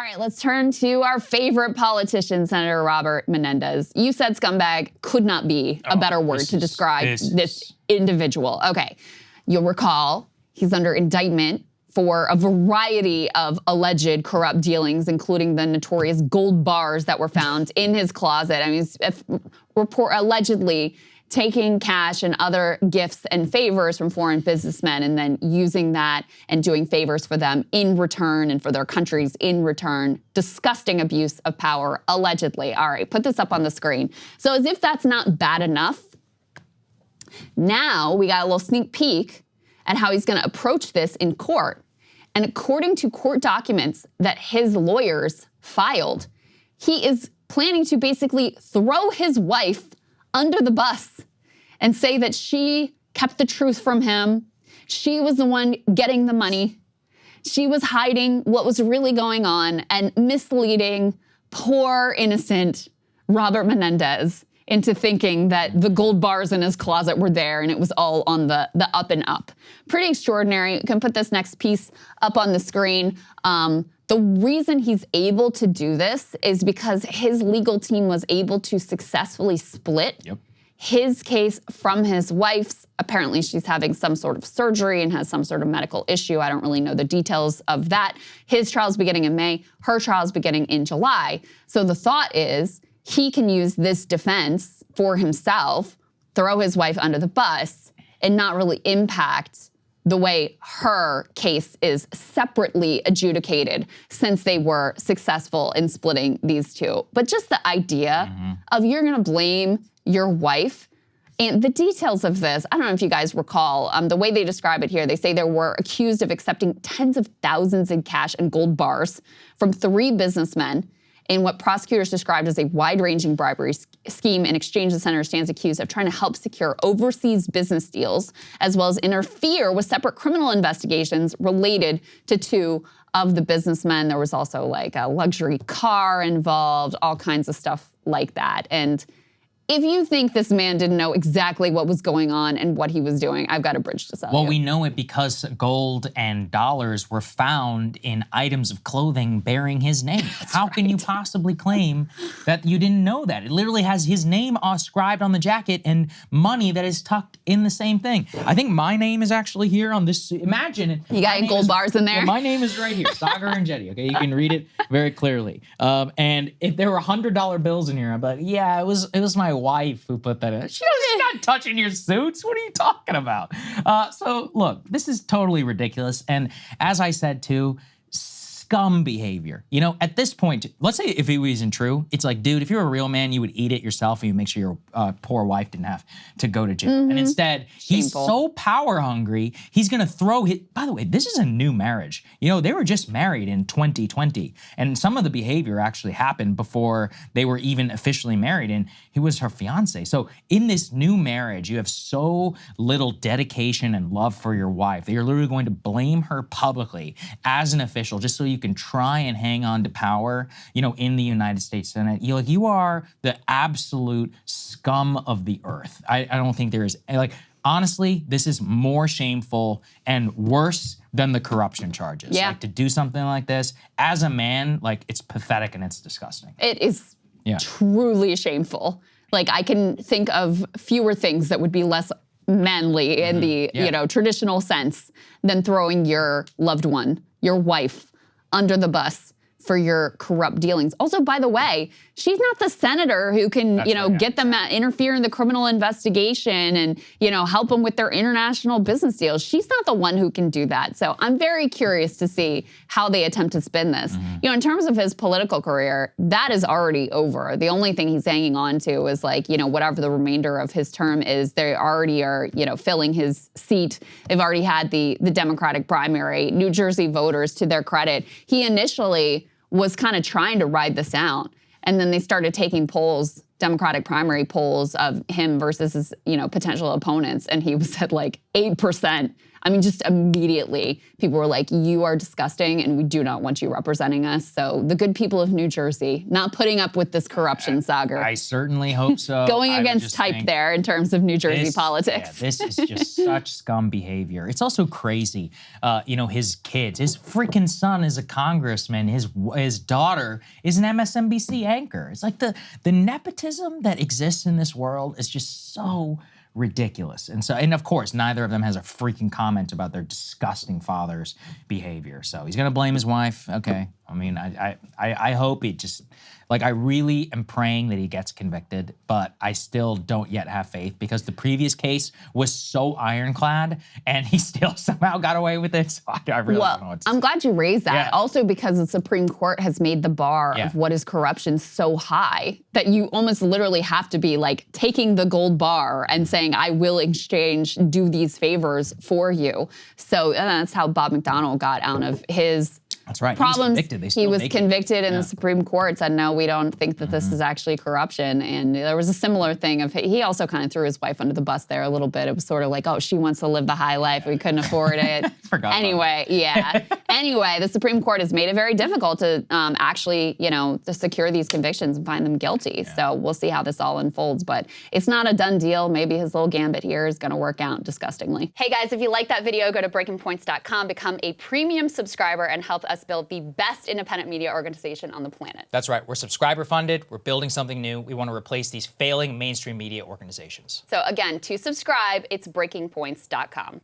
right, let's turn to our favorite politician, Senator Robert Menendez. You said scumbag could not be a better word to describe this individual. Okay, you'll recall he's under indictment for a variety of alleged corrupt dealings, including the notorious gold bars that were found in his closet. I mean, allegedly taking cash and other gifts and favors from foreign businessmen and then using that and doing favors for them in return and for their countries in return. Disgusting abuse of power, allegedly. All right, put this up on the screen. So as if that's not bad enough, now we got a little sneak peek at how he's gonna approach this in court. And according to court documents that his lawyers filed, he is planning to basically throw his wife under the bus and say that she kept the truth from him. She was the one getting the money. She was hiding what was really going on and misleading poor, innocent Robert Menendez into thinking that the gold bars in his closet were there and it was all on the up and up. Pretty extraordinary. You can put this next piece up on the screen. The reason he's able to do this is because his legal team was able to successfully split his case from his wife's. Apparently she's having some sort of surgery and has some sort of medical issue. I don't really know the details of that. His trial's beginning in May, her trial's beginning in July. So the thought is he can use this defense for himself, throw his wife under the bus, and not really impact the way her case is separately adjudicated since they were successful in splitting these two. But just the idea of you're gonna blame your wife, and the details of this, I don't know if you guys recall, the way they describe it here, they say they were accused of accepting tens of thousands in cash and gold bars from 3 businessmen in what prosecutors described as a wide-ranging bribery scheme. In exchange, the senator stands accused of trying to help secure overseas business deals, as well as interfere with separate criminal investigations related to 2 of the businessmen. There was also like a luxury car involved, all kinds of stuff like that. And if you think this man didn't know exactly what was going on and what he was doing, I've got a bridge to sell you. Well, we know it because gold and dollars were found in items of clothing bearing his name. How can you possibly claim that you didn't know that? It literally has his name inscribed on the jacket and money that is tucked in the same thing. I think my name is actually here on this. Imagine it. You got gold bars in there? Well, my name is right here, Saagar and Jetty, okay? You can read it very clearly. And if there were $100 bills in here, I'm like, yeah, it was my wife who put that in. She's not touching your suits. What are you talking about? So look, this is totally ridiculous. And as I said too, scum behavior. You know, at this point, let's say if it wasn't true, it's like, dude, if you're a real man, you would eat it yourself and you make sure your poor wife didn't have to go to jail. And instead, he's so power hungry, he's gonna throw his, by the way, this is a new marriage. You know, they were just married in 2020 and some of the behavior actually happened before they were even officially married and he was her fiance. So in this new marriage, you have so little dedication and love for your wife that you're literally going to blame her publicly as an official just so you can try and hang on to power, you know, in the United States Senate. You are the absolute scum of the earth. I don't think there is, like, honestly, this is more shameful and worse than the corruption charges. Yeah. Like, to do something like this, as a man, like, it's pathetic and it's disgusting. It is truly shameful. Like, I can think of fewer things that would be less manly in the you know, traditional sense than throwing your loved one, your wife, under the bus for your corrupt dealings. Also, by the way, she's not the senator who can, you know, get them to interfere in the criminal investigation and, you know, help them with their international business deals. She's not the one who can do that. So I'm very curious to see how they attempt to spin this. You know, in terms of his political career, that is already over. The only thing he's hanging on to is like, you know, whatever the remainder of his term is, they already are, you know, filling his seat. They've already had the Democratic primary. New Jersey voters, to their credit, he initially was kind of trying to ride this out. And then they started taking polls, Democratic primary polls of him versus his, you know, potential opponents. And he was at like 8% I mean, just immediately people were like, you are disgusting and we do not want you representing us. So the good people of New Jersey not putting up with this corruption, Saagar. I certainly hope so. Going against type there in terms of New Jersey politics. Yeah, this is just such scum behavior. It's also crazy. His kids, his freaking son is a congressman. His daughter is an MSNBC anchor. It's like the nepotism that exists in this world is just so ridiculous. And of course, neither of them has a freaking comment about their disgusting father's behavior. So he's gonna blame his wife. Okay. I mean, I hope he just, like, I really am praying that he gets convicted, but I still don't yet have faith because the previous case was so ironclad and he still somehow got away with it. So I really don't know what to say. I'm glad you raised that. Yeah. Also because the Supreme Court has made the bar of what is corruption so high that you almost literally have to be like taking the gold bar and saying, I will do these favors for you. So that's how Bob McDonnell got out of his That's right. problems. He was convicted and the Supreme Court said, no, we don't think that this is actually corruption. And there was a similar thing of, he also kind of threw his wife under the bus there a little bit. It was sort of like, oh, she wants to live the high life. We couldn't afford it. Anyway, Anyway, the Supreme Court has made it very difficult to actually, to secure these convictions and find them guilty. Yeah. So we'll see how this all unfolds, but it's not a done deal. Maybe his little gambit here is going to work out disgustingly. Hey guys, if you like that video, go to breakingpoints.com, become a premium subscriber and help us build the best independent media organization on the planet. That's right. We're subscriber funded. We're building something new. We want to replace these failing mainstream media organizations. So again, to subscribe, it's breakingpoints.com.